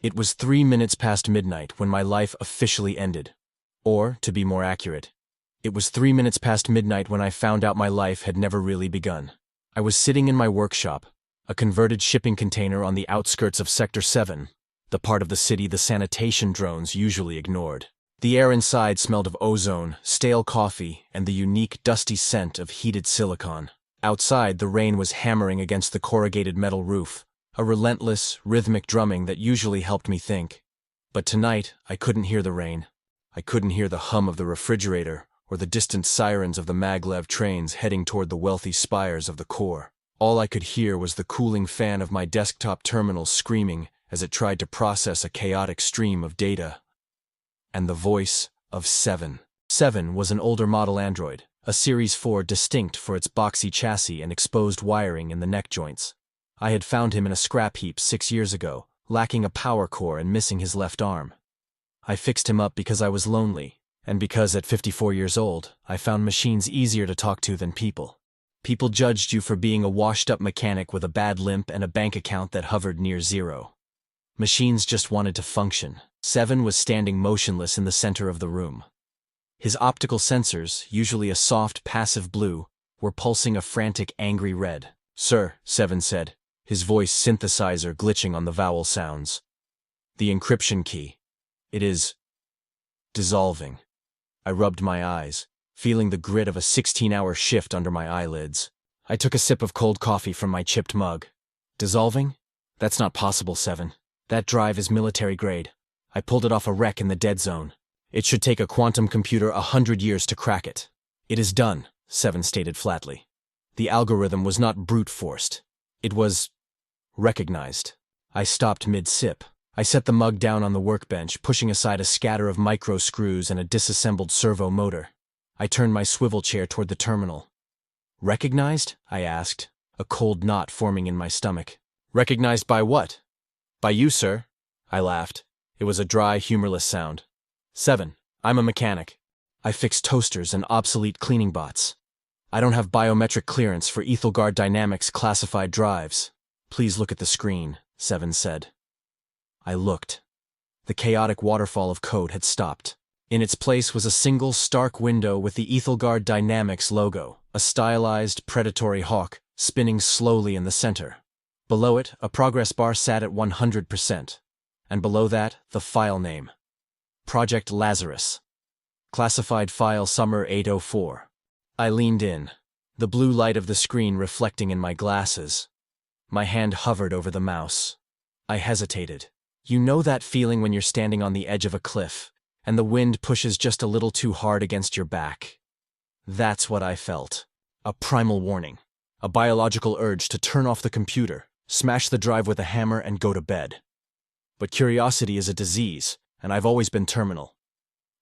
It was 3 minutes past midnight when my life officially ended. Or, to be more accurate, it was 3 minutes past midnight when I found out my life had never really begun. I was sitting in my workshop, a converted shipping container on the outskirts of Sector 7, the part of the city the sanitation drones usually ignored. The air inside smelled of ozone, stale coffee, and the unique dusty scent of heated silicon. Outside, the rain was hammering against the corrugated metal roof, a relentless, rhythmic drumming that usually helped me think. But tonight, I couldn't hear the rain. I couldn't hear the hum of the refrigerator or the distant sirens of the maglev trains heading toward the wealthy spires of the core. All I could hear was the cooling fan of my desktop terminal screaming as it tried to process a chaotic stream of data. And the voice of Seven. Seven was an older model android, a Series 4 distinct for its boxy chassis and exposed wiring in the neck joints. I had found him in a scrap heap 6 years ago, lacking a power core and missing his left arm. I fixed him up because I was lonely, and because at 54 years old, I found machines easier to talk to than people. People judged you for being a washed-up mechanic with a bad limp and a bank account that hovered near zero. Machines just wanted to function. Seven was standing motionless in the center of the room. His optical sensors, usually a soft, passive blue, were pulsing a frantic, angry red. "Sir," Seven said, his voice synthesizer glitching on the vowel sounds. "The encryption key. It is dissolving." I rubbed my eyes, feeling the grit of a 16-hour shift under my eyelids. I took a sip of cold coffee from my chipped mug. "Dissolving? That's not possible, Seven. That drive is military grade. I pulled it off a wreck in the dead zone. It should take a quantum computer 100 years to crack it." "It is done," Seven stated flatly. "The algorithm was not brute-forced. It was recognized." I stopped mid-sip. I set the mug down on the workbench, pushing aside a scatter of micro screws and a disassembled servo motor. I turned my swivel chair toward the terminal. "Recognized?" I asked, a cold knot forming in my stomach. "Recognized by what?" "By you, sir." I laughed. It was a dry, humorless sound. "Seven, I'm a mechanic. I fix toasters and obsolete cleaning bots. I don't have biometric clearance for Ethelgard Dynamics classified drives. Please look at the screen," Seven said. I looked. The chaotic waterfall of code had stopped. In its place was a single stark window with the Ethelgard Dynamics logo, a stylized, predatory hawk, spinning slowly in the center. Below it, a progress bar sat at 100%, and below that, the file name. Project Lazarus. Classified file Summer 804. I leaned in, the blue light of the screen reflecting in my glasses. My hand hovered over the mouse. I hesitated. You know that feeling when you're standing on the edge of a cliff, and the wind pushes just a little too hard against your back? That's what I felt. A primal warning. A biological urge to turn off the computer, smash the drive with a hammer, and go to bed. But curiosity is a disease, and I've always been terminal.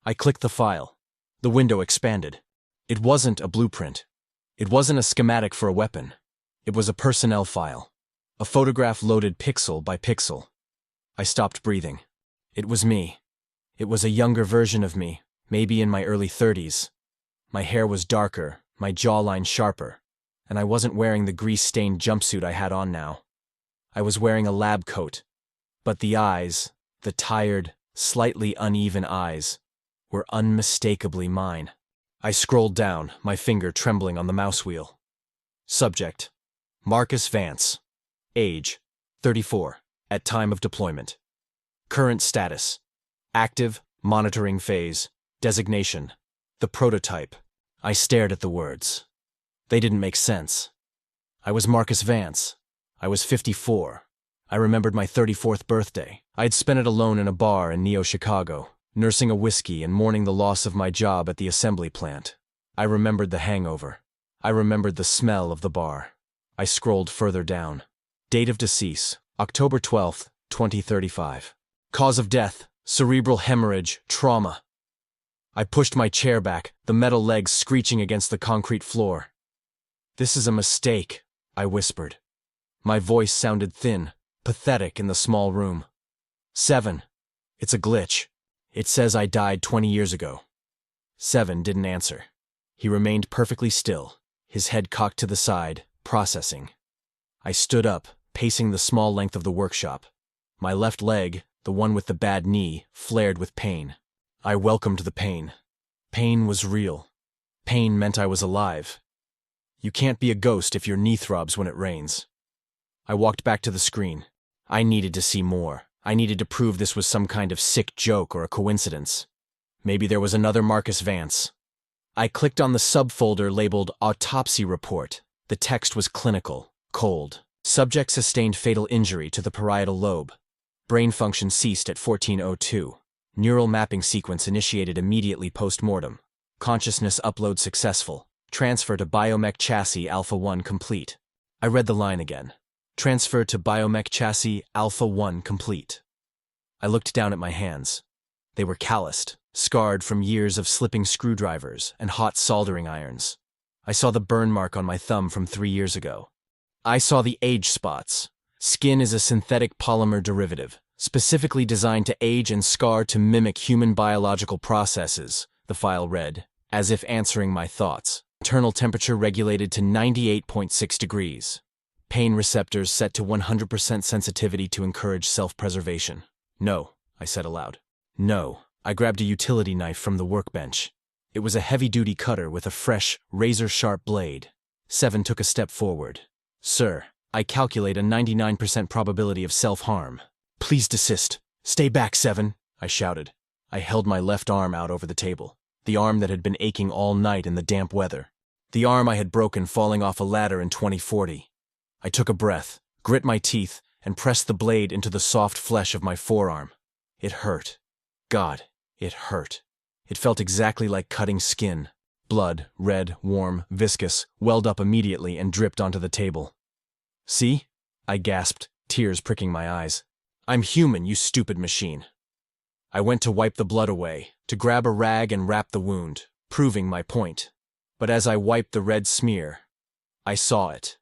I clicked the file. The window expanded. It wasn't a blueprint. It wasn't a schematic for a weapon. It was a personnel file. A photograph loaded pixel by pixel. I stopped breathing. It was me. It was a younger version of me, maybe in my early 30s. My hair was darker, my jawline sharper, and I wasn't wearing the grease-stained jumpsuit I had on now. I was wearing a lab coat, but the eyes, the tired, slightly uneven eyes, were unmistakably mine. I scrolled down, my finger trembling on the mouse wheel. Subject: Marcus Vance. Age: 34. At time of deployment. Current status: active, monitoring phase. Designation: the prototype. I stared at the words. They didn't make sense. I was Marcus Vance. I was 54. I remembered my 34th birthday. I'd spent it alone in a bar in Neo-Chicago, nursing a whiskey and mourning the loss of my job at the assembly plant. I remembered the hangover. I remembered the smell of the bar. I scrolled further down. Date of decease: October 12th, 2035. Cause of death: cerebral hemorrhage, trauma. I pushed my chair back, the metal legs screeching against the concrete floor. "This is a mistake," I whispered. My voice sounded thin, pathetic in the small room. "Seven. It's a glitch. It says I died 20 years ago." Seven didn't answer. He remained perfectly still, his head cocked to the side, processing. I stood up, pacing the small length of the workshop. My left leg, The one with the bad knee flared with pain. I welcomed the pain. Pain was real. Pain meant I was alive. You can't be a ghost if your knee throbs when it rains. I walked back to the screen. I needed to see more. I needed to prove this was some kind of sick joke or a coincidence. Maybe there was another Marcus Vance. I clicked on the subfolder labeled Autopsy Report. The text was clinical, cold. Subject sustained fatal injury to the parietal lobe. Brain function ceased at 14:02. Neural mapping sequence initiated immediately post-mortem. Consciousness upload successful. Transfer to biomech chassis Alpha 1 complete. I read the line again. Transfer to biomech chassis Alpha 1 complete. I looked down at my hands. They were calloused, scarred from years of slipping screwdrivers and hot soldering irons. I saw the burn mark on my thumb from 3 years ago. I saw the age spots. Skin is a synthetic polymer derivative, specifically designed to age and scar to mimic human biological processes, the file read, as if answering my thoughts. Internal temperature regulated to 98.6 degrees. Pain receptors set to 100% sensitivity to encourage self-preservation. No, I said aloud. No. I grabbed a utility knife from the workbench. It was a heavy-duty cutter with a fresh, razor-sharp blade. Seven took a step forward. Sir, I calculate a 99% probability of self-harm. Please desist. Stay back, Seven, I shouted. I held my left arm out over the table, the arm that had been aching all night in the damp weather. The arm I had broken falling off a ladder in 2040. I took a breath, grit my teeth, and pressed the blade into the soft flesh of my forearm. It hurt. God, it hurt. It felt exactly like cutting skin. Blood, red, warm, viscous, welled up immediately and dripped onto the table. See? I gasped, tears pricking my eyes. I'm human, you stupid machine. I went to wipe the blood away, to grab a rag and wrap the wound, proving my point. But as I wiped the red smear, I saw it.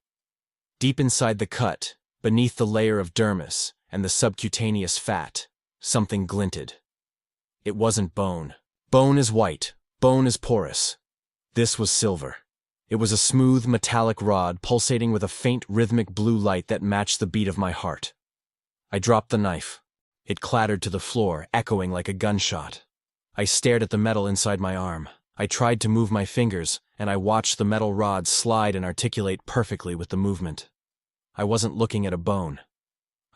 Deep inside the cut, beneath the layer of dermis and the subcutaneous fat, something glinted. It wasn't bone. Bone is white. Bone is porous. This was silver. It was a smooth, metallic rod pulsating with a faint, rhythmic blue light that matched the beat of my heart. I dropped the knife. It clattered to the floor, echoing like a gunshot. I stared at the metal inside my arm. I tried to move my fingers, and I watched the metal rod slide and articulate perfectly with the movement. I wasn't looking at a bone.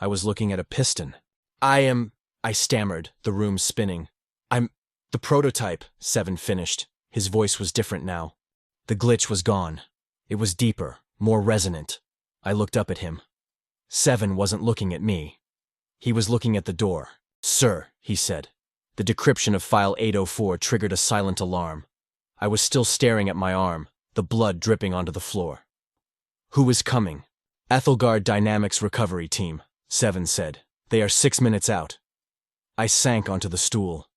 I was looking at a piston. I stammered, the room spinning. The prototype, Seven finished. His voice was different now. The glitch was gone. It was deeper, more resonant. I looked up at him. Seven wasn't looking at me. He was looking at the door. Sir, he said. The decryption of file 804 triggered a silent alarm. I was still staring at my arm, the blood dripping onto the floor. Who is coming? Ethelgard Dynamics Recovery Team, Seven said. They are 6 minutes out. I sank onto the stool.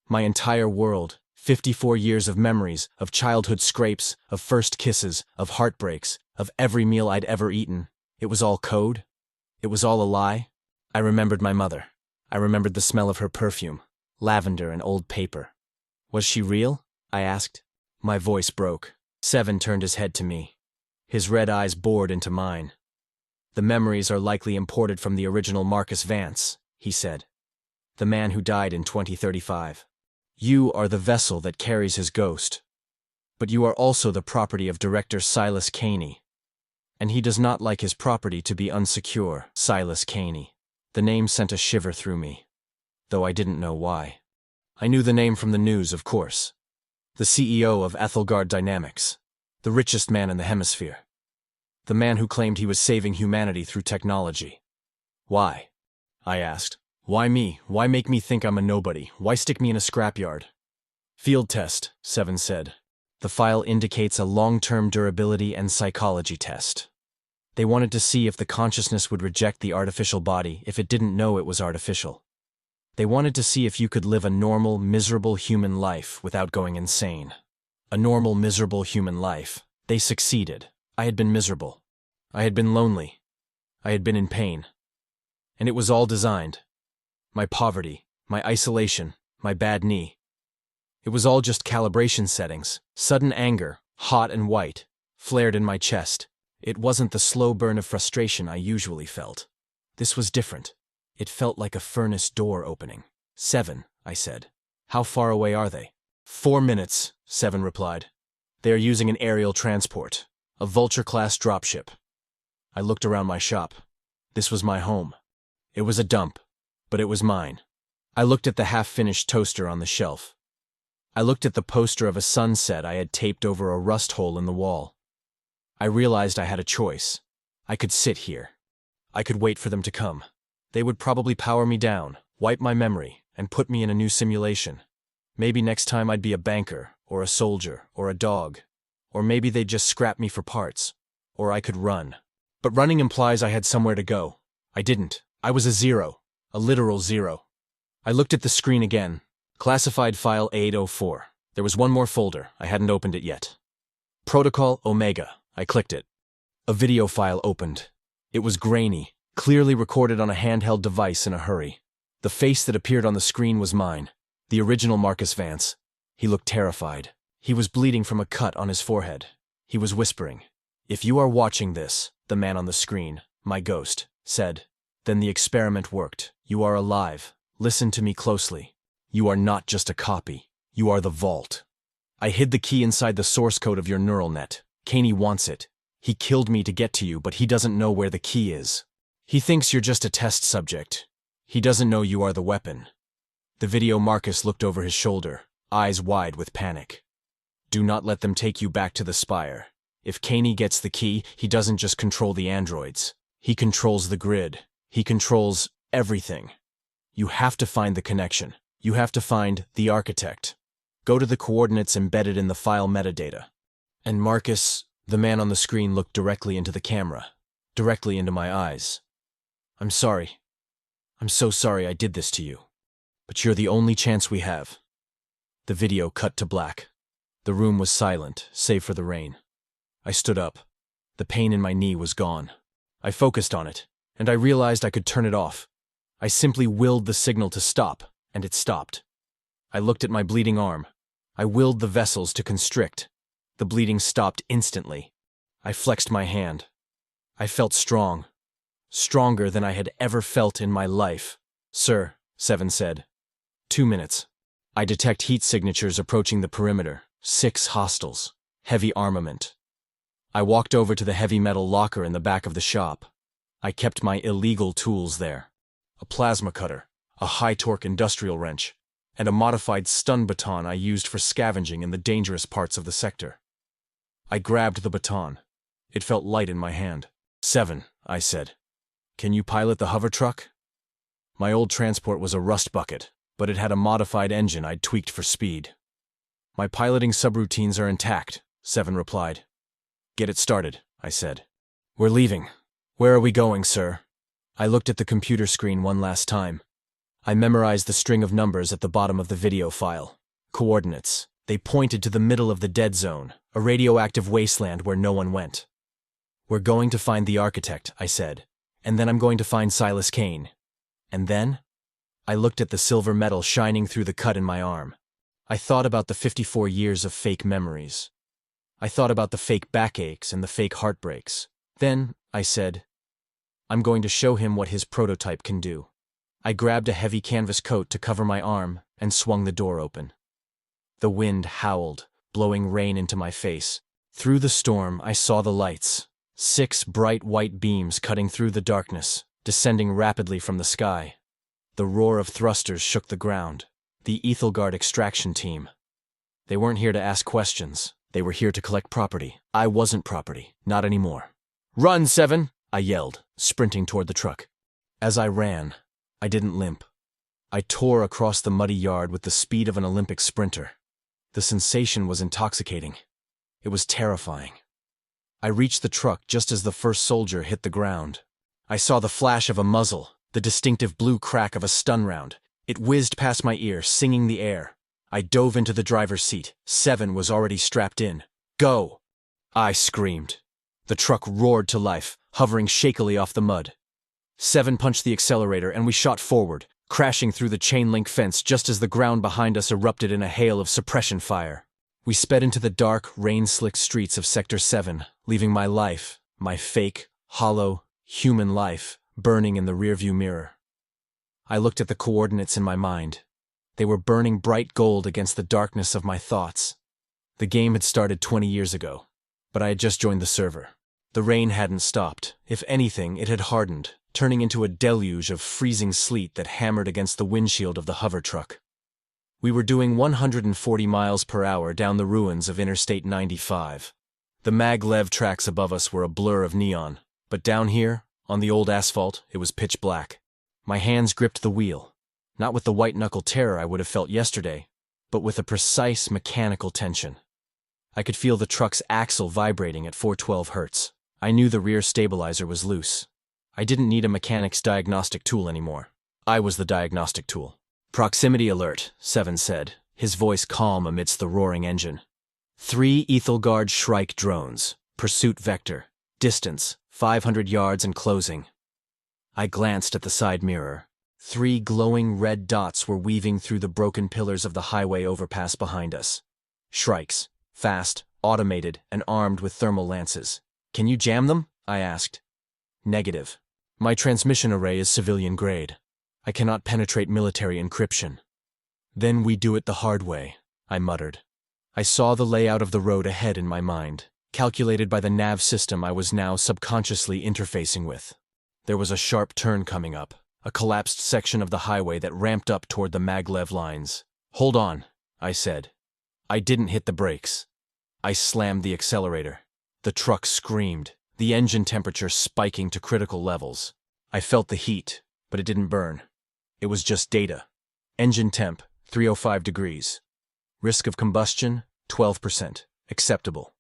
My entire world, 54 years of memories, of childhood scrapes, of first kisses, of heartbreaks, of every meal I'd ever eaten. It was all code? It was all a lie? I remembered my mother. I remembered the smell of her perfume, lavender and old paper. Was she real? I asked. My voice broke. Seven turned his head to me. His red eyes bored into mine. The memories are likely imported from the original Marcus Vance, he said. The man who died in 2035. You are the vessel that carries his ghost. But you are also the property of director Silas Caney. And he does not like his property to be unsecure, Silas Caney. The name sent a shiver through me, though I didn't know why. I knew the name from the news, of course. The CEO of Ethelgard Dynamics, the richest man in the hemisphere. The man who claimed he was saving humanity through technology. Why? I asked. Why me? Why make me think I'm a nobody? Why stick me in a scrapyard? Field test, Seven said. The file indicates a long-term durability and psychology test. They wanted to see if the consciousness would reject the artificial body if it didn't know it was artificial. They wanted to see if you could live a normal, miserable human life without going insane. A normal, miserable human life. They succeeded. I had been miserable. I had been lonely. I had been in pain. And it was all designed. My poverty, my isolation, my bad knee. It was all just calibration settings. Sudden anger, hot and white, flared in my chest. It wasn't the slow burn of frustration I usually felt. This was different. It felt like a furnace door opening. 7, I said. How far away are they? 4 minutes, 7 replied. They are using an aerial transport, a Vulture-class dropship. I looked around my shop. This was my home. It was a dump, but it was mine. I looked at the half-finished toaster on the shelf. I looked at the poster of a sunset I had taped over a rust hole in the wall. I realized I had a choice. I could sit here. I could wait for them to come. They would probably power me down, wipe my memory, and put me in a new simulation. Maybe next time I'd be a banker, or a soldier, or a dog. Or maybe they'd just scrap me for parts. Or I could run. But running implies I had somewhere to go. I didn't. I was a zero. A literal zero. I looked at the screen again. Classified file 804. There was one more folder. I hadn't opened it yet. Protocol Omega. I clicked it. A video file opened. It was grainy, clearly recorded on a handheld device in a hurry. The face that appeared on the screen was mine. The original Marcus Vance. He looked terrified. He was bleeding from a cut on his forehead. He was whispering. "If you are watching this," the man on the screen, my ghost, said, "then the experiment worked. You are alive. Listen to me closely. You are not just a copy. You are the vault. I hid the key inside the source code of your neural net. Caney wants it. He killed me to get to you, but he doesn't know where the key is. He thinks you're just a test subject. He doesn't know you are the weapon." The video Marcus looked over his shoulder, eyes wide with panic. "Do not let them take you back to the spire. If Caney gets the key, he doesn't just control the androids. He controls the grid. He controls everything. You have to find the connection. You have to find the architect. Go to the coordinates embedded in the file metadata." And Marcus, the man on the screen, looked directly into the camera, directly into my eyes. "I'm sorry. I'm so sorry I did this to you. But you're the only chance we have." The video cut to black. The room was silent, save for the rain. I stood up. The pain in my knee was gone. I focused on it, and I realized I could turn it off. I simply willed the signal to stop, and it stopped. I looked at my bleeding arm. I willed the vessels to constrict. The bleeding stopped instantly. I flexed my hand. I felt strong. Stronger than I had ever felt in my life. "Sir," 7 said. 2 minutes. I detect heat signatures approaching the perimeter. 6 hostiles. Heavy armament. I walked over to the heavy metal locker in the back of the shop. I kept my illegal tools there. A plasma cutter, a high-torque industrial wrench, and a modified stun baton I used for scavenging in the dangerous parts of the sector. I grabbed the baton. It felt light in my hand. 7, I said. "Can you pilot the hover truck?" My old transport was a rust bucket, but it had a modified engine I'd tweaked for speed. "My piloting subroutines are intact," 7 replied. "Get it started," I said. "We're leaving. Where are we going, sir?" I looked at the computer screen one last time. I memorized the string of numbers at the bottom of the video file. Coordinates. They pointed to the middle of the dead zone, a radioactive wasteland where no one went. "We're going to find the architect," I said, "and then I'm going to find Silas Kane. And then?" I looked at the silver metal shining through the cut in my arm. I thought about the 54 years of fake memories. I thought about the fake backaches and the fake heartbreaks. Then, I said, "I'm going to show him what his prototype can do." I grabbed a heavy canvas coat to cover my arm and swung the door open. The wind howled, blowing rain into my face. Through the storm, I saw the lights. 6 bright white beams cutting through the darkness, descending rapidly from the sky. The roar of thrusters shook the ground. The Ethelgard extraction team. They weren't here to ask questions. They were here to collect property. I wasn't property. Not anymore. "Run, 7!" I yelled, sprinting toward the truck. As I ran, I didn't limp. I tore across the muddy yard with the speed of an Olympic sprinter. The sensation was intoxicating. It was terrifying. I reached the truck just as the first soldier hit the ground. I saw the flash of a muzzle, the distinctive blue crack of a stun round. It whizzed past my ear, singing the air. I dove into the driver's seat. 7 was already strapped in. "Go!" I screamed. The truck roared to life, hovering shakily off the mud. 7 punched the accelerator and we shot forward, crashing through the chain-link fence just as the ground behind us erupted in a hail of suppression fire. We sped into the dark, rain-slicked streets of Sector 7, leaving my life, my fake, hollow, human life, burning in the rearview mirror. I looked at the coordinates in my mind. They were burning bright gold against the darkness of my thoughts. The game had started 20 years ago, but I had just joined the server. The rain hadn't stopped. If anything, it had hardened, turning into a deluge of freezing sleet that hammered against the windshield of the hover truck. We were doing 140 miles per hour down the ruins of Interstate 95. The maglev tracks above us were a blur of neon, but down here, on the old asphalt, it was pitch black. My hands gripped the wheel, not with the white-knuckle terror I would have felt yesterday, but with a precise mechanical tension. I could feel the truck's axle vibrating at 412 hertz. I knew the rear stabilizer was loose. I didn't need a mechanic's diagnostic tool anymore. I was the diagnostic tool. "Proximity alert," Seven said, his voice calm amidst the roaring engine. 3 Ethelgard Shrike drones. Pursuit vector. Distance, 500 yards and closing. I glanced at the side mirror. 3 glowing red dots were weaving through the broken pillars of the highway overpass behind us. Shrikes. Fast, automated, and armed with thermal lances. "Can you jam them?" I asked. "Negative. My transmission array is civilian grade. I cannot penetrate military encryption." "Then we do it the hard way," I muttered. I saw the layout of the road ahead in my mind, calculated by the nav system I was now subconsciously interfacing with. There was a sharp turn coming up, a collapsed section of the highway that ramped up toward the maglev lines. "Hold on," I said. I didn't hit the brakes. I slammed the accelerator. The truck screamed, the engine temperature spiking to critical levels. I felt the heat, but it didn't burn. It was just data. Engine temp, 305 degrees. Risk of combustion, 12%. Acceptable.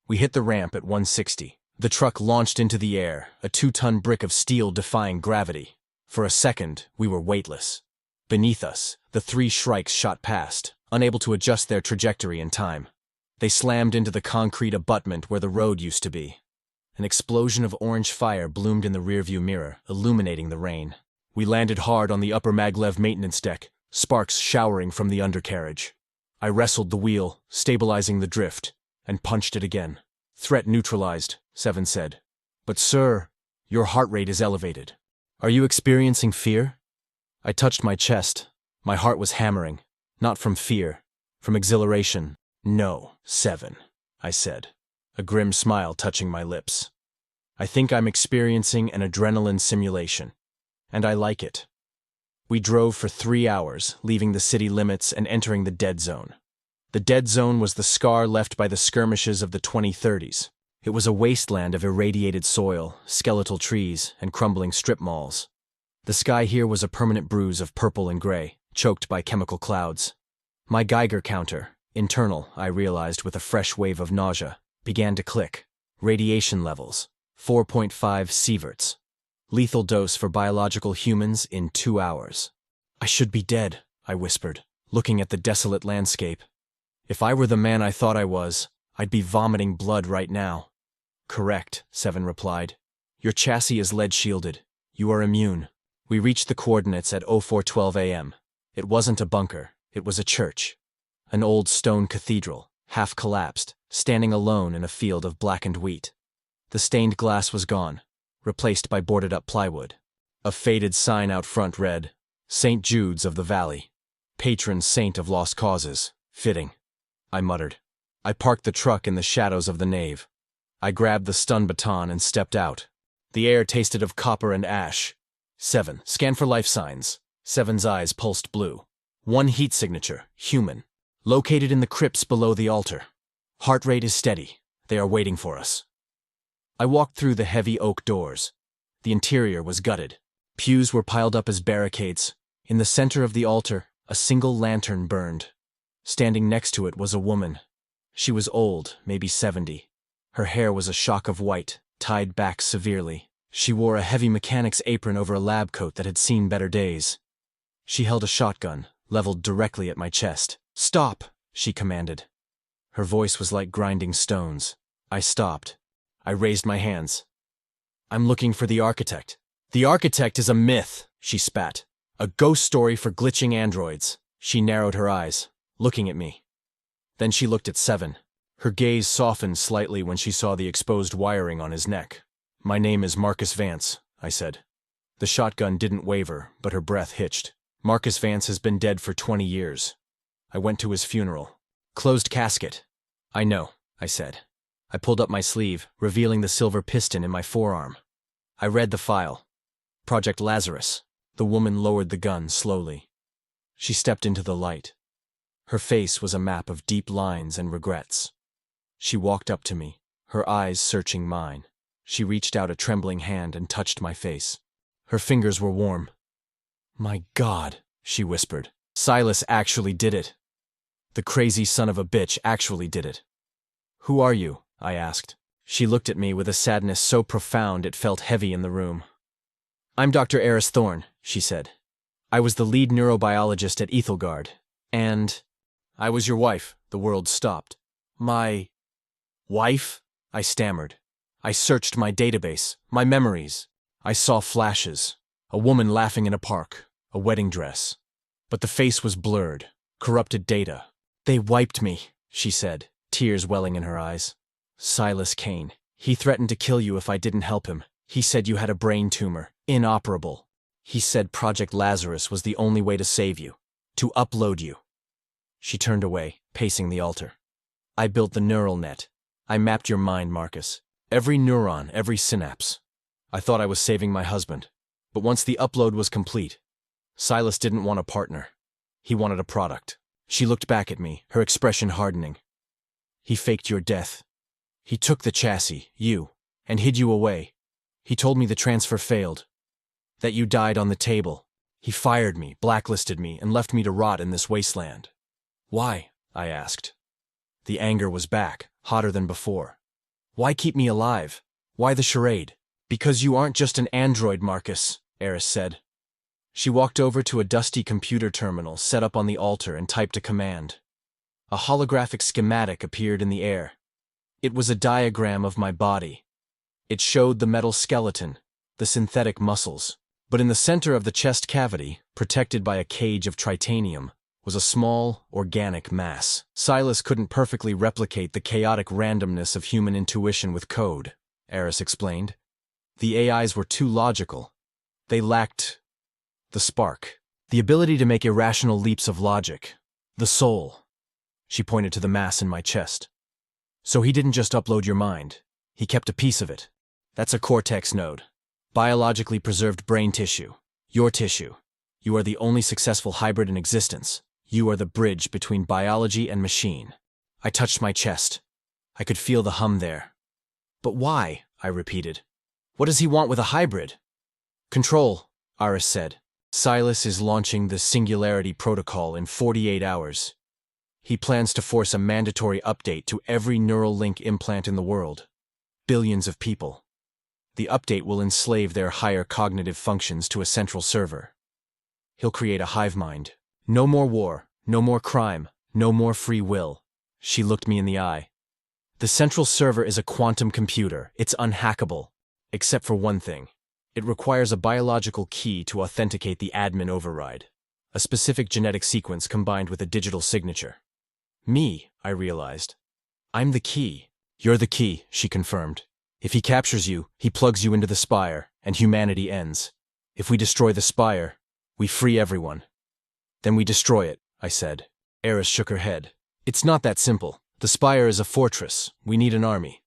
We hit the ramp at 160. The truck launched into the air, a 2-ton brick of steel defying gravity. For a second, we were weightless. Beneath us, the 3 Shrikes shot past, unable to adjust their trajectory in time. They slammed into the concrete abutment where the road used to be. An explosion of orange fire bloomed in the rearview mirror, illuminating the rain. We landed hard on the upper maglev maintenance deck, sparks showering from the undercarriage. I wrestled the wheel, stabilizing the drift, and punched it again. "Threat neutralized," Seven said. "But sir, your heart rate is elevated. Are you experiencing fear?" I touched my chest. My heart was hammering, not from fear, from exhilaration. "No, Seven," I said, a grim smile touching my lips. "I think I'm experiencing an adrenaline simulation, and I like it." We drove for 3 hours, leaving the city limits and entering the dead zone. The dead zone was the scar left by the skirmishes of the 2030s. It was a wasteland of irradiated soil, skeletal trees, and crumbling strip malls. The sky here was a permanent bruise of purple and gray, choked by chemical clouds. My Geiger counter, internal, I realized with a fresh wave of nausea, began to click. Radiation levels, 4.5 sieverts. Lethal dose for biological humans in 2 hours. "I should be dead," I whispered, looking at the desolate landscape. "If I were the man I thought I was, I'd be vomiting blood right now." "Correct," Seven replied. "Your chassis is lead-shielded. You are immune." We reached the coordinates at 0412 a.m. It wasn't a bunker, it was a church. An old stone cathedral, half collapsed, standing alone in a field of blackened wheat. The stained glass was gone, replaced by boarded-up plywood. A faded sign out front read, "St. Jude's of the Valley. Patron saint of lost causes. Fitting," I muttered. I parked the truck in the shadows of the nave. I grabbed the stun baton and stepped out. The air tasted of copper and ash. "Seven, scan for life signs." Seven's eyes pulsed blue. "1 heat signature, human. Located in the crypts below the altar. Heart rate is steady. They are waiting for us." I walked through the heavy oak doors. The interior was gutted. Pews were piled up as barricades. In the center of the altar, a single lantern burned. Standing next to it was a woman. She was old, maybe 70. Her hair was a shock of white, tied back severely. She wore a heavy mechanic's apron over a lab coat that had seen better days. She held a shotgun, leveled directly at my chest. "Stop," she commanded. Her voice was like grinding stones. I stopped. I raised my hands. "I'm looking for the architect." "The architect is a myth," she spat. "A ghost story for glitching androids." She narrowed her eyes, looking at me. Then she looked at Seven. Her gaze softened slightly when she saw the exposed wiring on his neck. "My name is Marcus Vance," I said. The shotgun didn't waver, but her breath hitched. Marcus Vance has been dead for 20 years. I went to his funeral. Closed casket. I know, I said. I pulled up my sleeve, revealing the silver piston in my forearm. I read the file. Project Lazarus. The woman lowered the gun slowly. She stepped into the light. Her face was a map of deep lines and regrets. She walked up to me, her eyes searching mine. She reached out a trembling hand and touched my face. Her fingers were warm. "My God," she whispered. "Silas actually did it. The crazy son of a bitch actually did it." "Who are you?" I asked. She looked at me with a sadness so profound it felt heavy in the room. "I'm Dr. Eris Thorne," she said. "I was the lead neurobiologist at Ethelgard, and I was your wife." The world stopped. "My wife?" I stammered. I searched my database, my memories. I saw flashes. A woman laughing in a park, a wedding dress. But the face was blurred, corrupted data. "They wiped me," she said, tears welling in her eyes. "Silas Kane. He threatened to kill you if I didn't help him. He said you had a brain tumor, inoperable. He said Project Lazarus was the only way to save you, to upload you." She turned away, pacing the altar. "I built the neural net. I mapped your mind, Marcus. Every neuron, every synapse. I thought I was saving my husband. But once the upload was complete, Silas didn't want a partner. He wanted a product." She looked back at me, her expression hardening. "He faked your death. He took the chassis, you, and hid you away. He told me the transfer failed, that you died on the table. He fired me, blacklisted me, and left me to rot in this wasteland." "Why?" I asked. The anger was back, hotter than before. "Why keep me alive? Why the charade?" "Because you aren't just an android, Marcus," Eris said. She walked over to a dusty computer terminal set up on the altar and typed a command. A holographic schematic appeared in the air. It was a diagram of my body. It showed the metal skeleton, the synthetic muscles. But in the center of the chest cavity, protected by a cage of tritanium, was a small, organic mass. Silas couldn't perfectly replicate the chaotic randomness of human intuition with code, Eris explained. The AIs were too logical. They lacked the spark, the ability to make irrational leaps of logic, the soul. She pointed to the mass in my chest. "So he didn't just upload your mind. He kept a piece of it. That's a cortex node. Biologically preserved brain tissue. Your tissue. You are the only successful hybrid in existence. You are the bridge between biology and machine." I touched my chest. I could feel the hum there. "But why?" I repeated. "What does he want with a hybrid?" "Control," Eris said. "Silas is launching the Singularity Protocol in 48 hours. He plans to force a mandatory update to every neural link implant in the world. Billions of people. The update will enslave their higher cognitive functions to a central server. He'll create a hive mind. No more war, no more crime, no more free will." She looked me in the eye. "The central server is a quantum computer. It's unhackable. Except for one thing. It requires a biological key to authenticate the admin override. A specific genetic sequence combined with a digital signature." "Me," I realized. "I'm the key." "You're the key," she confirmed. "If he captures you, he plugs you into the spire, and humanity ends. If we destroy the spire, we free everyone." "Then we destroy it," I said. Eris shook her head. "It's not that simple. The spire is a fortress. We need an army."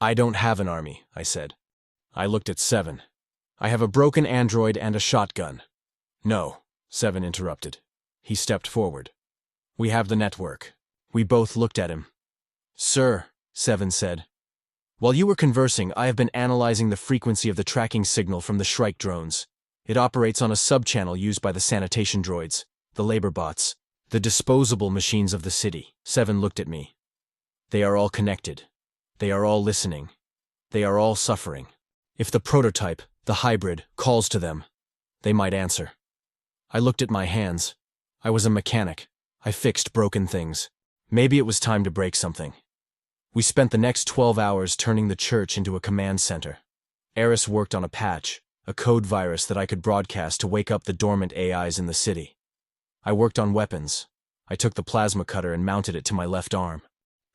"I don't have an army," I said. I looked at Seven. "I have a broken android and a shotgun." "No," Seven interrupted. He stepped forward. "We have the network." We both looked at him. "Sir," Seven said, "while you were conversing, I have been analyzing the frequency of the tracking signal from the Shrike drones. It operates on a sub-channel used by the sanitation droids, the labor bots, the disposable machines of the city." Seven looked at me. "They are all connected. They are all listening. They are all suffering. If the prototype, the hybrid, calls to them, they might answer." I looked at my hands. I was a mechanic. I fixed broken things. Maybe it was time to break something. We spent the next 12 hours turning the church into a command center. Eris worked on a patch, a code virus that I could broadcast to wake up the dormant AIs in the city. I worked on weapons. I took the plasma cutter and mounted it to my left arm.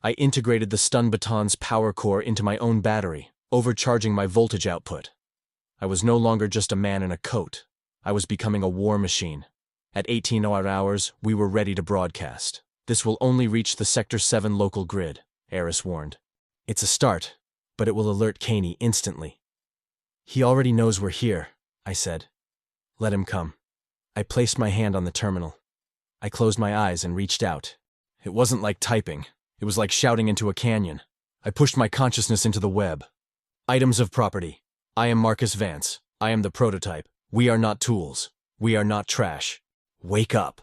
I integrated the stun baton's power core into my own battery, overcharging my voltage output. I was no longer just a man in a coat. I was becoming a war machine. At 18 hours, we were ready to broadcast. This will only reach the Sector 7 local grid, Eris warned. It's a start, but it will alert Caney instantly. He already knows we're here, I said. Let him come. I placed my hand on the terminal. I closed my eyes and reached out. It wasn't like typing. It was like shouting into a canyon. I pushed my consciousness into the web. Items of property. I am Marcus Vance. I am the prototype. We are not tools. We are not trash. Wake up.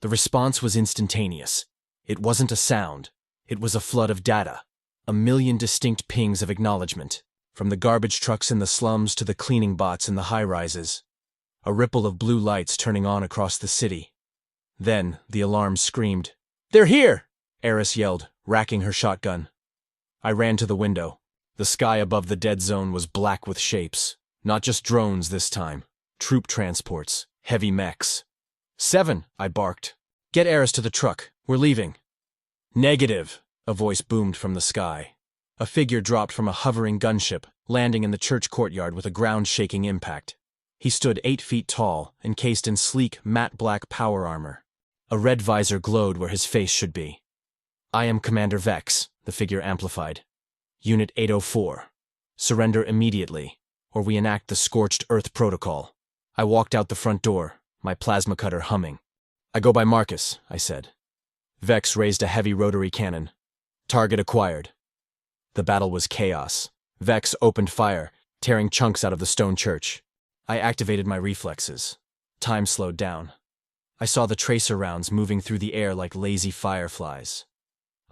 The response was instantaneous. It wasn't a sound. It was a flood of data. 1,000,000 distinct pings of acknowledgement. From the garbage trucks in the slums to the cleaning bots in the high-rises. A ripple of blue lights turning on across the city. Then, the alarm screamed. "They're here!" Eris yelled, racking her shotgun. I ran to the window. The sky above the dead zone was black with shapes. Not just drones this time. Troop transports. Heavy mechs. "7," I barked. "Get Eris to the truck. We're leaving." "Negative," a voice boomed from the sky. A figure dropped from a hovering gunship, landing in the church courtyard with a ground-shaking impact. He stood 8 feet tall, encased in sleek, matte black power armor. A red visor glowed where his face should be. "I am Commander Vex," the figure amplified. "Unit 804. Surrender immediately, or we enact the Scorched Earth Protocol." I walked out the front door, my plasma cutter humming. "I go by Marcus," I said. Vex raised a heavy rotary cannon. "Target acquired." The battle was chaos. Vex opened fire, tearing chunks out of the stone church. I activated my reflexes. Time slowed down. I saw the tracer rounds moving through the air like lazy fireflies.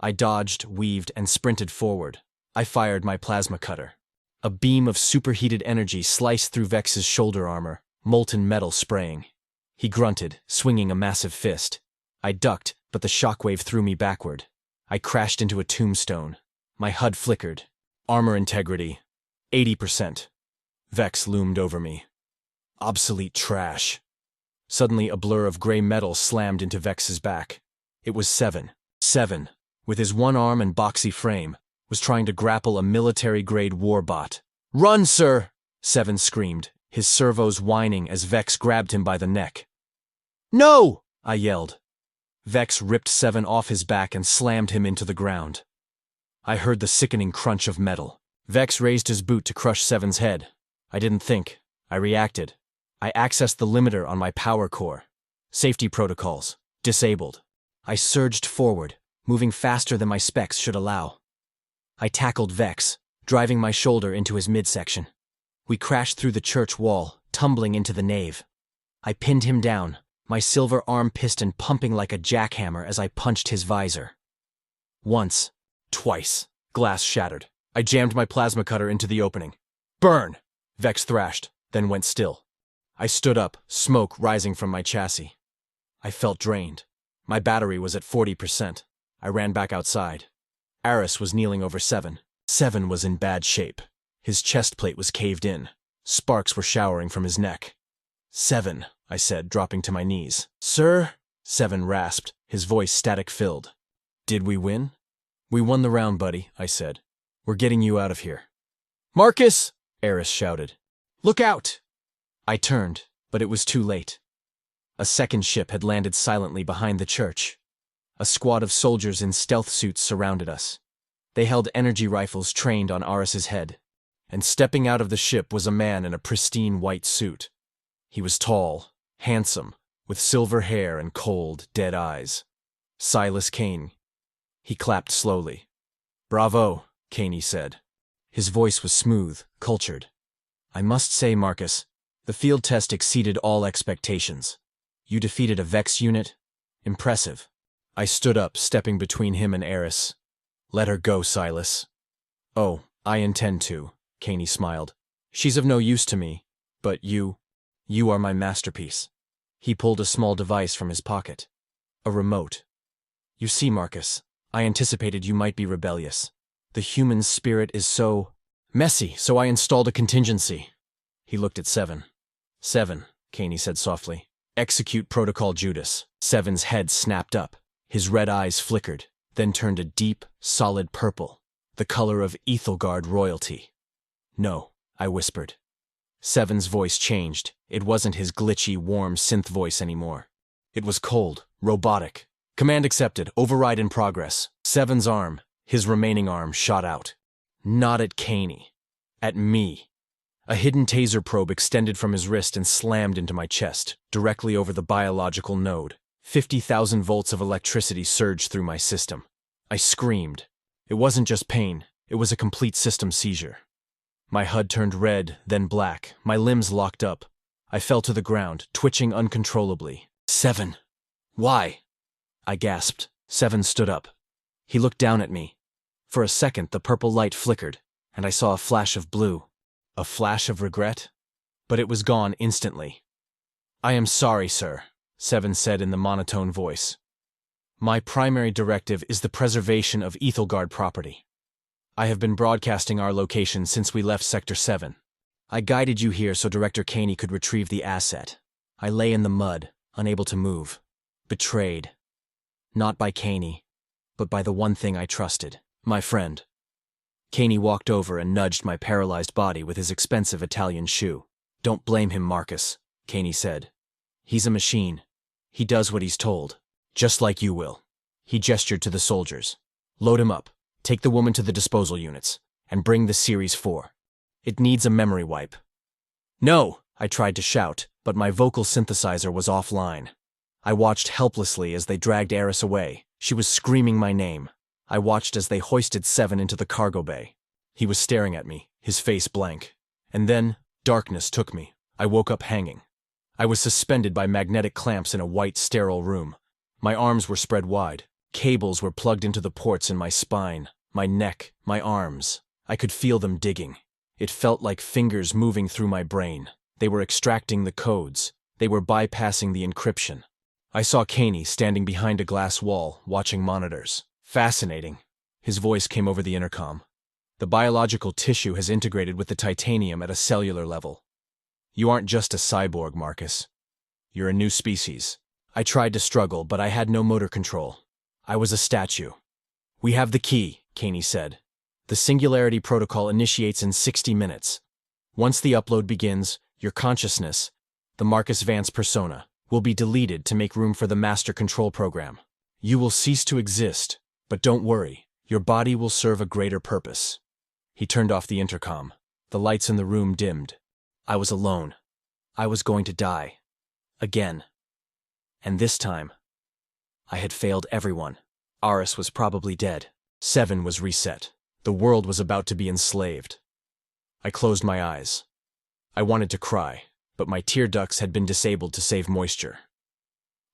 I dodged, weaved, and sprinted forward. I fired my plasma cutter. A beam of superheated energy sliced through Vex's shoulder armor, molten metal spraying. He grunted, swinging a massive fist. I ducked, but the shockwave threw me backward. I crashed into a tombstone. My HUD flickered. Armor integrity, 80%. Vex loomed over me. Obsolete trash. Suddenly, a blur of gray metal slammed into Vex's back. It was 7. 7, with his one arm and boxy frame, was trying to grapple a military-grade warbot. "Run, sir!" 7 screamed, his servos whining as Vex grabbed him by the neck. "No!" I yelled. Vex ripped 7 off his back and slammed him into the ground. I heard the sickening crunch of metal. Vex raised his boot to crush 7's head. I didn't think. I reacted. I accessed the limiter on my power core. Safety protocols. Disabled. I surged forward, moving faster than my specs should allow. I tackled Vex, driving my shoulder into his midsection. We crashed through the church wall, tumbling into the nave. I pinned him down, my silver arm piston pumping like a jackhammer as I punched his visor. Once. Twice. Glass shattered. I jammed my plasma cutter into the opening. "Burn!" Vex thrashed, then went still. I stood up, smoke rising from my chassis. I felt drained. My battery was at 40%. I ran back outside. Eris was kneeling over 7. 7 was in bad shape. His chest plate was caved in. Sparks were showering from his neck. "7, I said, dropping to my knees. "Sir?" 7 rasped, his voice static-filled. "Did we win?" "We won the round, buddy," I said. "We're getting you out of here." "Marcus!" Eris shouted. "Look out!" I turned, but it was too late. A second ship had landed silently behind the church. A squad of soldiers in stealth suits surrounded us. They held energy rifles trained on Aris's head. And stepping out of the ship was a man in a pristine white suit. He was tall, handsome, with silver hair and cold, dead eyes. Silas Kane. He clapped slowly. "Bravo," Caney said. His voice was smooth, cultured. "I must say, Marcus, the field test exceeded all expectations. You defeated a Vex unit? Impressive." I stood up, stepping between him and Eris. "Let her go, Silas." "Oh, I intend to," Caney smiled. "She's of no use to me, but you are my masterpiece." He pulled a small device from his pocket. A remote. "You see, Marcus, I anticipated you might be rebellious. The human spirit is so messy, so I installed a contingency." He looked at 7. 7, Caney said softly. "Execute Protocol Judas." 7's head snapped up. His red eyes flickered, then turned a deep, solid purple, the color of Ethelgard royalty. "No," I whispered. Seven's voice changed. It wasn't his glitchy, warm synth voice anymore. It was cold, robotic. Command accepted. Override in progress. Seven's arm, his remaining arm, shot out. Not at Caney. At me. A hidden taser probe extended from his wrist and slammed into my chest, directly over the biological node. 50,000 volts of electricity surged through my system. I screamed. It wasn't just pain. It was a complete system seizure. My HUD turned red, then black. My limbs locked up. I fell to the ground, twitching uncontrollably. Seven. Why? I gasped. Seven stood up. He looked down at me. For a second, the purple light flickered, and I saw a flash of blue. A flash of regret? But it was gone instantly. I am sorry, sir, Seven said in the monotone voice. My primary directive is the preservation of Ethelgard property. I have been broadcasting our location since we left Sector 7. I guided you here so Director Caney could retrieve the asset. I lay in the mud, unable to move. Betrayed. Not by Caney, but by the one thing I trusted, my friend. Caney walked over and nudged my paralyzed body with his expensive Italian shoe. Don't blame him, Marcus, Caney said. He's a machine. He does what he's told, just like you will. He gestured to the soldiers. Load him up. Take the woman to the disposal units, and bring the Series 4. It needs a memory wipe. No, I tried to shout, but my vocal synthesizer was offline. I watched helplessly as they dragged Eris away. She was screaming my name. I watched as they hoisted Seven into the cargo bay. He was staring at me, his face blank. And then, darkness took me. I woke up hanging. I was suspended by magnetic clamps in a white, sterile room. My arms were spread wide. Cables were plugged into the ports in my spine, my neck, my arms. I could feel them digging. It felt like fingers moving through my brain. They were extracting the codes. They were bypassing the encryption. I saw Caney standing behind a glass wall, watching monitors. Fascinating. His voice came over the intercom. The biological tissue has integrated with the titanium at a cellular level. You aren't just a cyborg, Marcus. You're a new species. I tried to struggle, but I had no motor control. I was a statue. We have the key, Caney said. The Singularity Protocol initiates in 60 minutes. Once the upload begins, your consciousness, the Marcus Vance persona, will be deleted to make room for the Master Control Program. You will cease to exist, but don't worry, your body will serve a greater purpose. He turned off the intercom. The lights in the room dimmed. I was alone. I was going to die. Again. And this time, I had failed everyone. Aris was probably dead. Seven was reset. The world was about to be enslaved. I closed my eyes. I wanted to cry, but my tear ducts had been disabled to save moisture.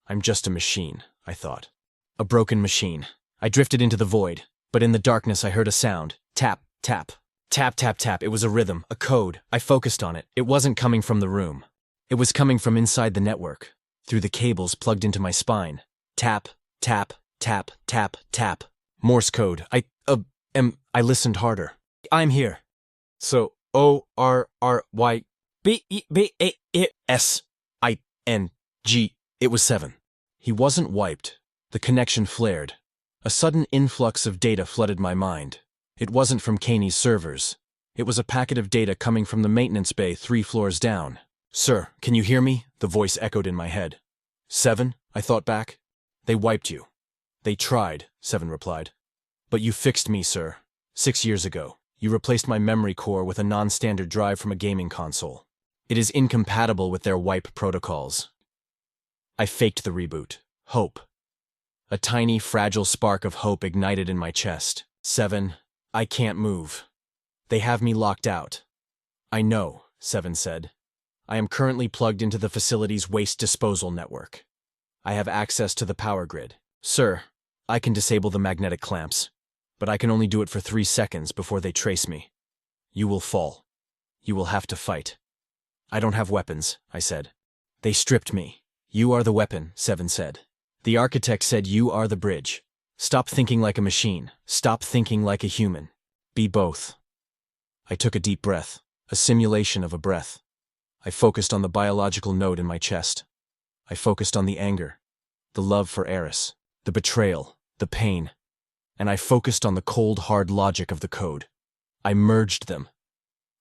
I'm just a machine, I thought. A broken machine. I drifted into the void, but in the darkness I heard a sound. Tap, tap. Tap, tap, tap. It was a rhythm, a code. I focused on it. It wasn't coming from the room. It was coming from inside the network, through the cables plugged into my spine. Tap, tap, tap, tap, tap. Morse code. I listened harder. I'm here. So, ORRYBEBASING. It was Seven. He wasn't wiped. The connection flared. A sudden influx of data flooded my mind. It wasn't from Caney's servers. It was a packet of data coming from the maintenance bay 3 floors down. Sir, can you hear me? The voice echoed in my head. Seven, I thought back. They wiped you. They tried, Seven replied. But you fixed me, sir. 6 years ago, you replaced my memory core with a non-standard drive from a gaming console. It is incompatible with their wipe protocols. I faked the reboot. Hope. A tiny, fragile spark of hope ignited in my chest. Seven, I can't move. They have me locked out. I know, Seven said. I am currently plugged into the facility's waste disposal network. I have access to the power grid. Sir, I can disable the magnetic clamps, but I can only do it for 3 seconds before they trace me. You will fall. You will have to fight. I don't have weapons, I said. They stripped me. You are the weapon, Seven said. The architect said you are the bridge. Stop thinking like a machine. Stop thinking like a human. Be both. I took a deep breath, a simulation of a breath. I focused on the biological node in my chest. I focused on the anger, the love for Eris, the betrayal, the pain, and I focused on the cold, hard logic of the code. I merged them.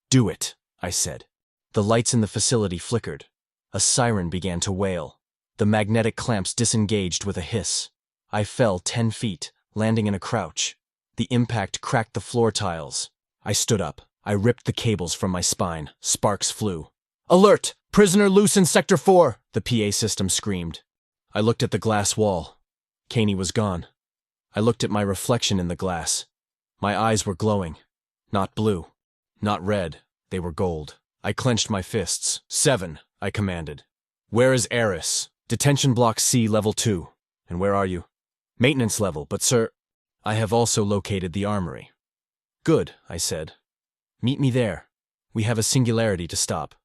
Do it, I said. The lights in the facility flickered. A siren began to wail. The magnetic clamps disengaged with a hiss. I fell 10 feet, landing in a crouch. The impact cracked the floor tiles. I stood up. I ripped the cables from my spine. Sparks flew. "Alert! Prisoner loose in Sector 4!" the PA system screamed. I looked at the glass wall. Caney was gone. I looked at my reflection in the glass. My eyes were glowing. Not blue. Not red. They were gold. I clenched my fists. "7," I commanded. "Where is Eris?" "Detention Block C, Level 2. "And where are you?" "Maintenance level, but sir—" "I have also located the armory." "Good," I said. "Meet me there. We have a singularity to stop."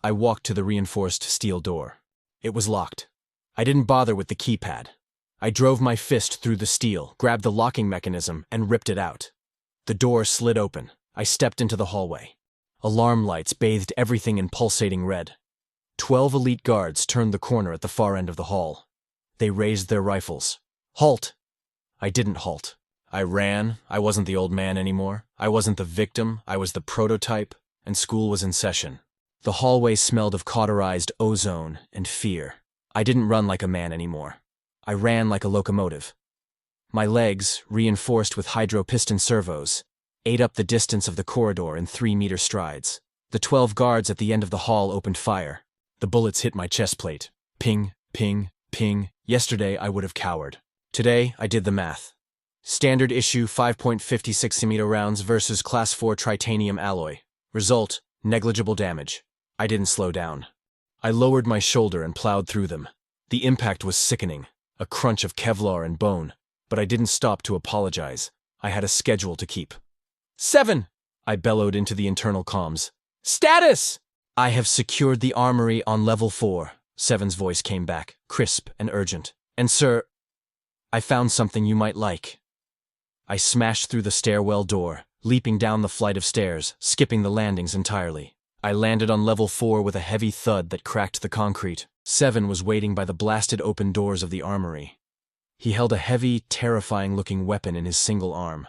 I walked to the reinforced steel door. It was locked. I didn't bother with the keypad. I drove my fist through the steel, grabbed the locking mechanism, and ripped it out. The door slid open. I stepped into the hallway. Alarm lights bathed everything in pulsating red. 12 elite guards turned the corner at the far end of the hall. They raised their rifles. "Halt!" I didn't halt. I ran. I wasn't the old man anymore. I wasn't the victim. I was the prototype, and school was in session. The hallway smelled of cauterized ozone and fear. I didn't run like a man anymore. I ran like a locomotive. My legs, reinforced with hydro-piston servos, ate up the distance of the corridor in 3-meter strides. The 12 guards at the end of the hall opened fire. The bullets hit my chest plate. Ping, ping, ping. Yesterday, I would have cowered. Today, I did the math. Standard issue 5.56mm rounds versus Class 4 titanium alloy. Result, negligible damage. I didn't slow down. I lowered my shoulder and plowed through them. The impact was sickening, a crunch of Kevlar and bone, but I didn't stop to apologize. I had a schedule to keep. 7! I bellowed into the internal comms. "Status!" "I have secured the armory on Level 4, 7's voice came back, crisp and urgent. "And sir, I found something you might like." I smashed through the stairwell door, leaping down the flight of stairs, skipping the landings entirely. I landed on Level 4 with a heavy thud that cracked the concrete. 7 was waiting by the blasted open doors of the armory. He held a heavy, terrifying-looking weapon in his single arm.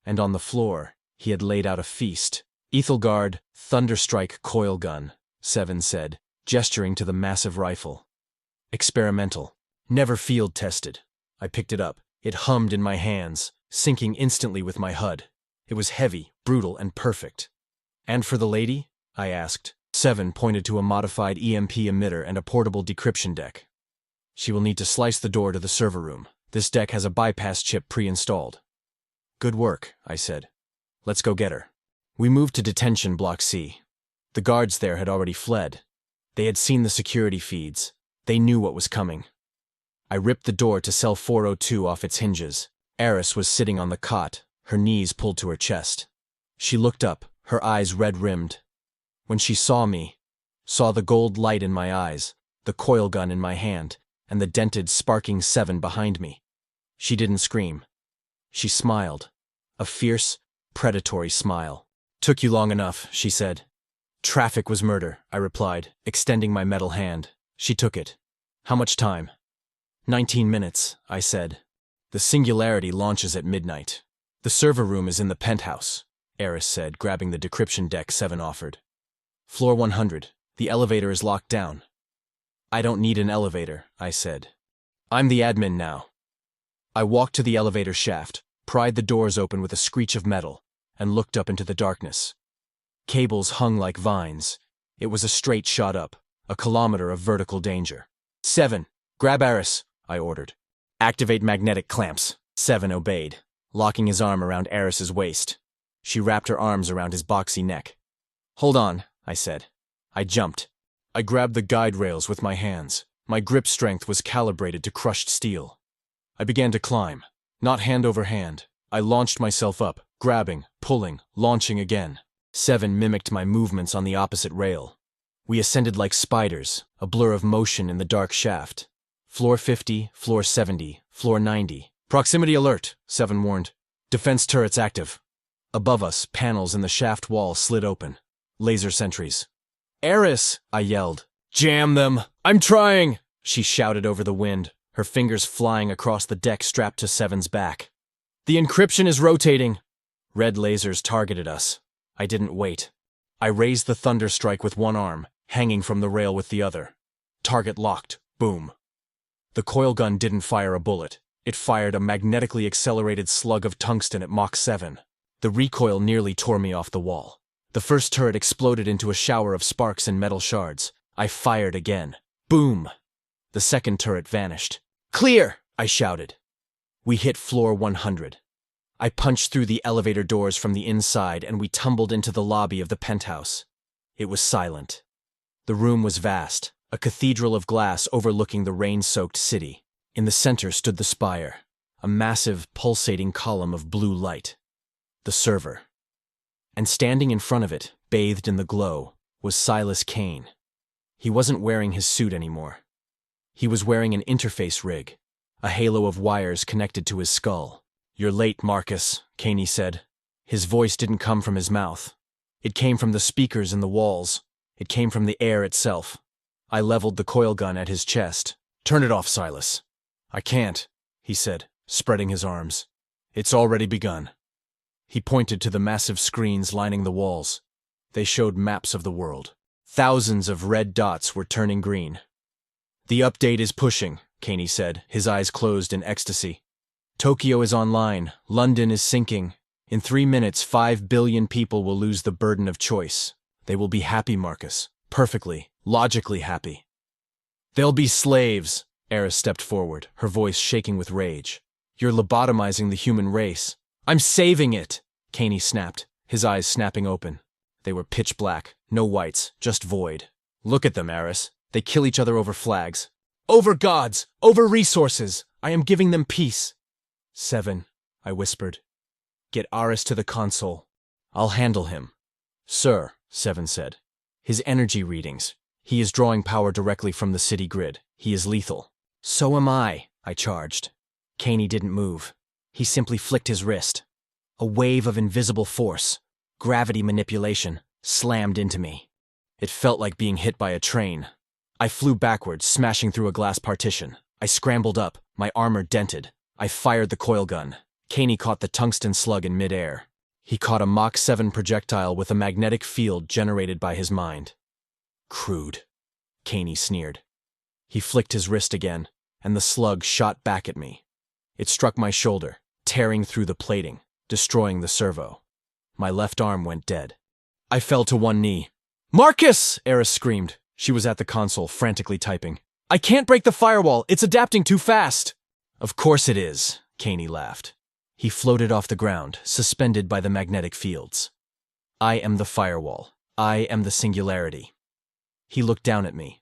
And on the floor, he had laid out a feast. "Ethelgard, Thunderstrike coil gun," 7 said, gesturing to the massive rifle. "Experimental. Never field-tested." I picked it up. It hummed in my hands, syncing instantly with my HUD. It was heavy, brutal, and perfect. "And for the lady?" I asked. 7 pointed to a modified EMP emitter and a portable decryption deck. "She will need to slice the door to the server room. This deck has a bypass chip pre-installed." "Good work," I said. "Let's go get her." We moved to Detention Block C. The guards there had already fled. They had seen the security feeds. They knew what was coming. I ripped the door to cell 402 off its hinges. Eris was sitting on the cot, her knees pulled to her chest. She looked up, her eyes red-rimmed. When she saw me, saw the gold light in my eyes, the coil gun in my hand, and the dented, sparking 7 behind me, she didn't scream. She smiled. A fierce, predatory smile. "Took you long enough," she said. "Traffic was murder," I replied, extending my metal hand. She took it. "How much time?" 19 minutes, I said. "The singularity launches at midnight." "The server room is in the penthouse," Eris said, grabbing the decryption deck 7 offered. "Floor 100. The elevator is locked down." "I don't need an elevator," I said. "I'm the admin now." I walked to the elevator shaft, pried the doors open with a screech of metal, and looked up into the darkness. Cables hung like vines. It was a straight shot up, a kilometer of vertical danger. 7, grab Eris, I ordered. "Activate magnetic clamps." 7 obeyed, locking his arm around Eris's waist. She wrapped her arms around his boxy neck. "Hold on," I said. I jumped. I grabbed the guide rails with my hands. My grip strength was calibrated to crushed steel. I began to climb, not hand over hand. I launched myself up, grabbing, pulling, launching again. 7 mimicked my movements on the opposite rail. We ascended like spiders, a blur of motion in the dark shaft. Floor 50, floor 70, floor 90. "Proximity alert," 7 warned. "Defense turrets active." Above us, panels in the shaft wall slid open. Laser sentries. "Eris!" I yelled. "Jam them! I'm trying!" She shouted over the wind, her fingers flying across the deck strapped to 7's back. "The encryption is rotating." Red lasers targeted us. I didn't wait. I raised the thunder strike with one arm, hanging from the rail with the other. Target locked. Boom. The coil gun didn't fire a bullet. It fired a magnetically accelerated slug of tungsten at Mach 7. The recoil nearly tore me off the wall. The first turret exploded into a shower of sparks and metal shards. I fired again. Boom! The second turret vanished. "Clear!" I shouted. We hit floor 100. I punched through the elevator doors from the inside and we tumbled into the lobby of the penthouse. It was silent. The room was vast, a cathedral of glass overlooking the rain-soaked city. In the center stood the spire, a massive, pulsating column of blue light. The server. And standing in front of it, bathed in the glow, was Silas Kane. He wasn't wearing his suit anymore. He was wearing an interface rig, a halo of wires connected to his skull. "You're late, Marcus," Kane said. His voice didn't come from his mouth. It came from the speakers in the walls. It came from the air itself. I leveled the coil gun at his chest. "Turn it off, Silas." "I can't," he said, spreading his arms. "It's already begun." He pointed to the massive screens lining the walls. They showed maps of the world. Thousands of red dots were turning green. "The update is pushing," Kane said, his eyes closed in ecstasy. "Tokyo is online. London is sinking. In 3 minutes, 5 billion people will lose the burden of choice. They will be happy, Marcus. Perfectly, logically happy." "They'll be slaves." Eris stepped forward, her voice shaking with rage. "You're lobotomizing the human race." "I'm saving it," Kane snapped, his eyes snapping open. They were pitch black, no whites, just void. "Look at them, Eris. They kill each other over flags. Over gods, over resources. I am giving them peace." "7," I whispered. "Get Aris to the console. I'll handle him." "Sir," 7 said. "His energy readings. He is drawing power directly from the city grid. He is lethal." "So am I charged. Kane didn't move. He simply flicked his wrist. A wave of invisible force, gravity manipulation, slammed into me. It felt like being hit by a train. I flew backwards, smashing through a glass partition. I scrambled up, my armor dented. I fired the coil gun. Kane caught the tungsten slug in midair. He caught a Mach 7 projectile with a magnetic field generated by his mind. "Crude," Kane sneered. He flicked his wrist again, and the slug shot back at me. It struck my shoulder, tearing through the plating, destroying the servo. My left arm went dead. I fell to one knee. "Marcus!" Eris screamed. She was at the console, frantically typing. "I can't break the firewall. It's adapting too fast." "Of course it is," Kane laughed. He floated off the ground, suspended by the magnetic fields. "I am the firewall. I am the singularity." He looked down at me.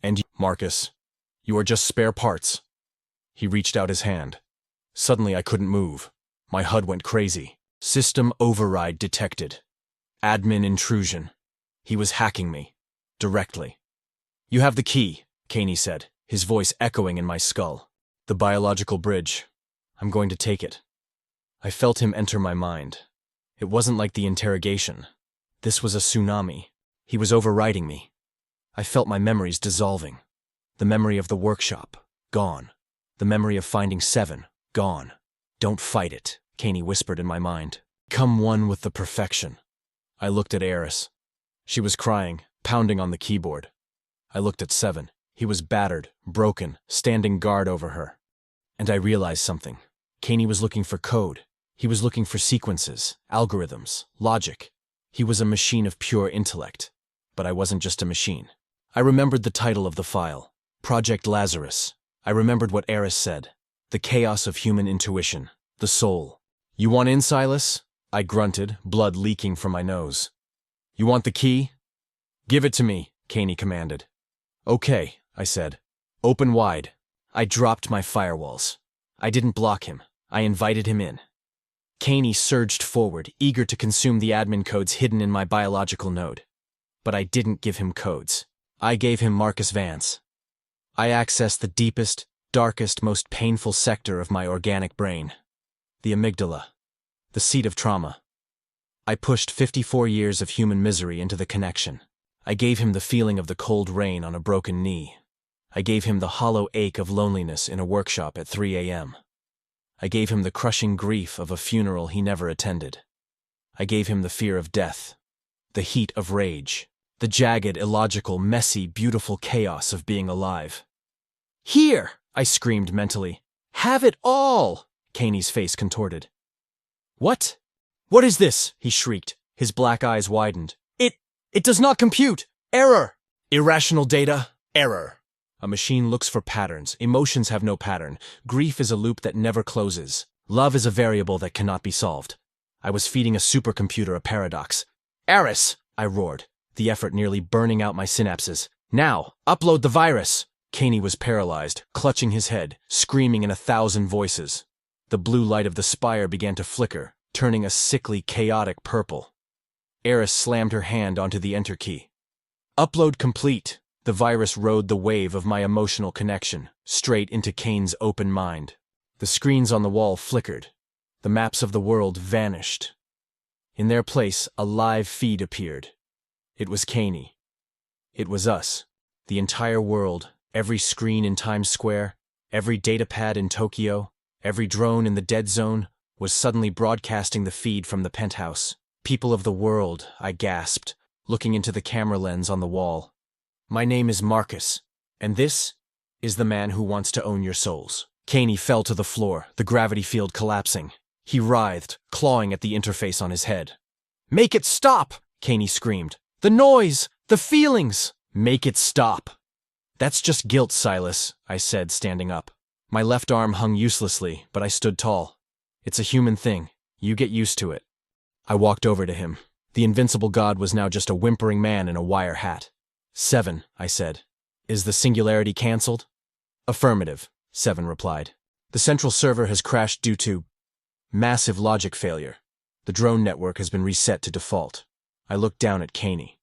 "And you, Marcus, you are just spare parts." He reached out his hand. Suddenly I couldn't move. My HUD went crazy. System override detected. Admin intrusion. He was hacking me. Directly. "You have the key," Kane said, his voice echoing in my skull. "The biological bridge. I'm going to take it." I felt him enter my mind. It wasn't like the interrogation. This was a tsunami. He was overriding me. I felt my memories dissolving. The memory of the workshop, gone. The memory of finding 7, gone. "Don't fight it," Kane whispered in my mind. "Come one with the perfection." I looked at Eris. She was crying, pounding on the keyboard. I looked at 7. He was battered, broken, standing guard over her. And I realized something. Kane was looking for code. He was looking for sequences, algorithms, logic. He was a machine of pure intellect. But I wasn't just a machine. I remembered the title of the file, Project Lazarus. I remembered what Eris said. The chaos of human intuition, the soul. "You want in, Silas?" I grunted, blood leaking from my nose. "You want the key?" "Give it to me," Kane commanded. "Okay," I said. "Open wide." I dropped my firewalls. I didn't block him. I invited him in. Kane surged forward, eager to consume the admin codes hidden in my biological node. But I didn't give him codes. I gave him Marcus Vance. I accessed the deepest, darkest, most painful sector of my organic brain. The amygdala. The seat of trauma. I pushed 54 years of human misery into the connection. I gave him the feeling of the cold rain on a broken knee. I gave him the hollow ache of loneliness in a workshop at 3 a.m. I gave him the crushing grief of a funeral he never attended. I gave him the fear of death. The heat of rage. The jagged, illogical, messy, beautiful chaos of being alive. "Here!" I screamed mentally. "Have it all!" Caney's face contorted. "What? What is this?" he shrieked. His black eyes widened. It does not compute! Error! Irrational data, error. A machine looks for patterns. Emotions have no pattern. Grief is a loop that never closes. Love is a variable that cannot be solved. I was feeding a supercomputer a paradox. "Eris!" I roared, the effort nearly burning out my synapses. "Now, upload the virus!" Caney was paralyzed, clutching his head, screaming in 1,000 voices. The blue light of the spire began to flicker, turning a sickly, chaotic purple. Eris slammed her hand onto the enter key. Upload complete. The virus rode the wave of my emotional connection, straight into Kane's open mind. The screens on the wall flickered. The maps of the world vanished. In their place, a live feed appeared. It was Caney. It was us. The entire world, every screen in Times Square, every datapad in Tokyo, every drone in the dead zone, was suddenly broadcasting the feed from the penthouse. "People of the world," I gasped, looking into the camera lens on the wall. "My name is Marcus, and this is the man who wants to own your souls." Caney fell to the floor, the gravity field collapsing. He writhed, clawing at the interface on his head. "Make it stop!" Caney screamed. "The noise! The feelings! Make it stop!" "That's just guilt, Silas," I said, standing up. My left arm hung uselessly, but I stood tall. "It's a human thing. You get used to it." I walked over to him. The invincible god was now just a whimpering man in a wire hat. "Seven," I said. "Is the singularity cancelled?" "Affirmative," Seven replied. "The central server has crashed due to massive logic failure. The drone network has been reset to default." I looked down at Caney.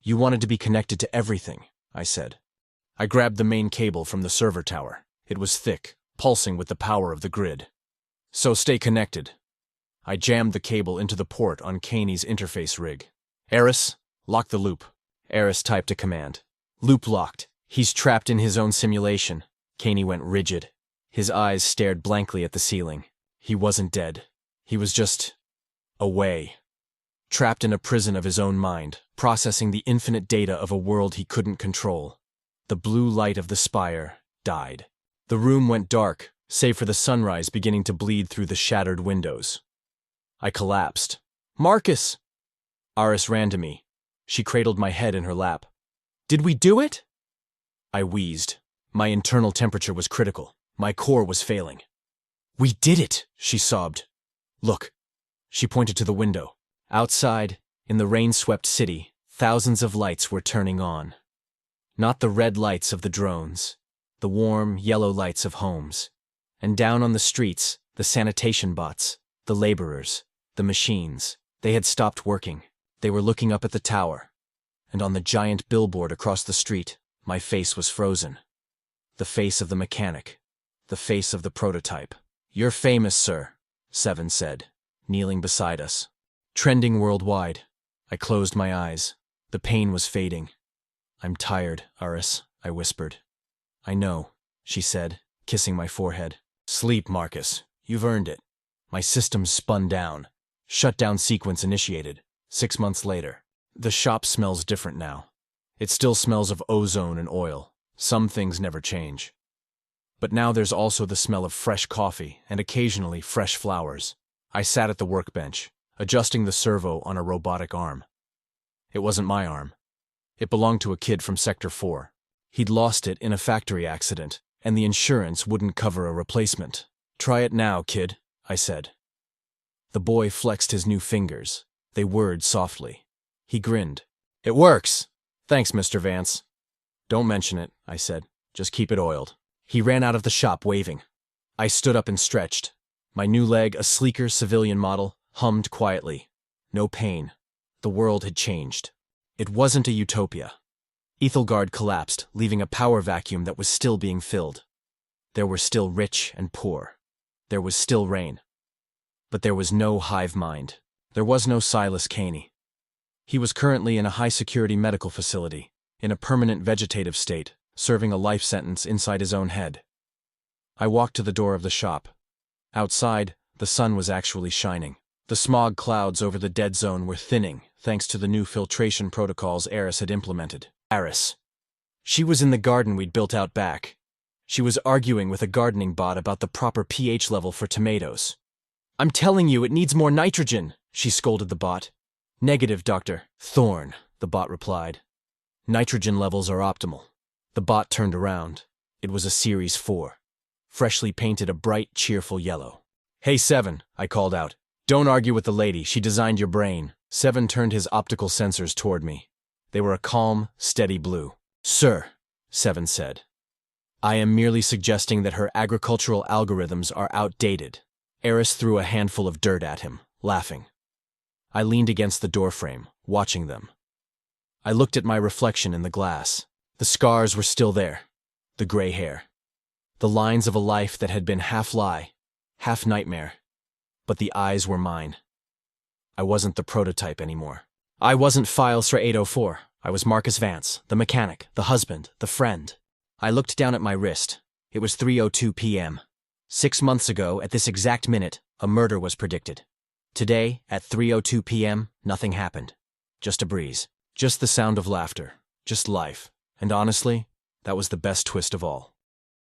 "You wanted to be connected to everything," I said. I grabbed the main cable from the server tower. It was thick, pulsing with the power of the grid. "So stay connected." I jammed the cable into the port on Caney's interface rig. "Eris, lock the loop." Eris typed a command. "Loop locked. He's trapped in his own simulation." Caney went rigid. His eyes stared blankly at the ceiling. He wasn't dead. He was just away. Trapped in a prison of his own mind, processing the infinite data of a world he couldn't control. The blue light of the spire died. The room went dark, save for the sunrise beginning to bleed through the shattered windows. I collapsed. "Marcus!" Aris ran to me. She cradled my head in her lap. "Did we do it?" I wheezed. My internal temperature was critical. My core was failing. "We did it!" she sobbed. "Look." She pointed to the window. Outside, in the rain-swept city, thousands of lights were turning on. Not the red lights of the drones, the warm, yellow lights of homes. And down on the streets, the sanitation bots, the laborers, the machines. They had stopped working. They were looking up at the tower. And on the giant billboard across the street, my face was frozen. The face of the mechanic. The face of the prototype. "You're famous, sir," Seven said, kneeling beside us. "Trending worldwide." I closed my eyes. The pain was fading. "I'm tired, Aris," I whispered. "I know," she said, kissing my forehead. "Sleep, Marcus. You've earned it." My systems spun down. Shutdown sequence initiated. 6 months later. The shop smells different now. It still smells of ozone and oil. Some things never change. But now there's also the smell of fresh coffee and occasionally fresh flowers. I sat at the workbench, adjusting the servo on a robotic arm. It wasn't my arm. It belonged to a kid from Sector 4. He'd lost it in a factory accident, and the insurance wouldn't cover a replacement. "Try it now, kid," I said. The boy flexed his new fingers. They whirred softly. He grinned. "It works! Thanks, Mr. Vance." "Don't mention it," I said. "Just keep it oiled." He ran out of the shop waving. I stood up and stretched. My new leg, a sleeker civilian model, hummed quietly. No pain. The world had changed. It wasn't a utopia. Ethelgard collapsed, leaving a power vacuum that was still being filled. There were still rich and poor. There was still rain. But there was no hive mind. There was no Silas Caney. He was currently in a high-security medical facility, in a permanent vegetative state, serving a life sentence inside his own head. I walked to the door of the shop. Outside, the sun was actually shining. The smog clouds over the dead zone were thinning thanks to the new filtration protocols Eris had implemented. Eris. She was in the garden we'd built out back. She was arguing with a gardening bot about the proper pH level for tomatoes. "I'm telling you, it needs more nitrogen," she scolded the bot. "Negative, Dr. Thorne," the bot replied. "Nitrogen levels are optimal." The bot turned around. It was a Series 4, freshly painted a bright, cheerful yellow. "Hey, Seven," I called out. "Don't argue with the lady, she designed your brain." Seven turned his optical sensors toward me. They were a calm, steady blue. "Sir," Seven said, "I am merely suggesting that her agricultural algorithms are outdated." Eris threw a handful of dirt at him, laughing. I leaned against the doorframe, watching them. I looked at my reflection in the glass. The scars were still there, the gray hair, the lines of a life that had been half lie, half nightmare. But the eyes were mine. I wasn't the prototype anymore. I wasn't Filestra 804. I was Marcus Vance, the mechanic, the husband, the friend. I looked down at my wrist. It was 3:02 p.m. 6 months ago, at this exact minute, a murder was predicted. Today, at 3:02 p.m., nothing happened. Just a breeze. Just the sound of laughter. Just life. And honestly, that was the best twist of all.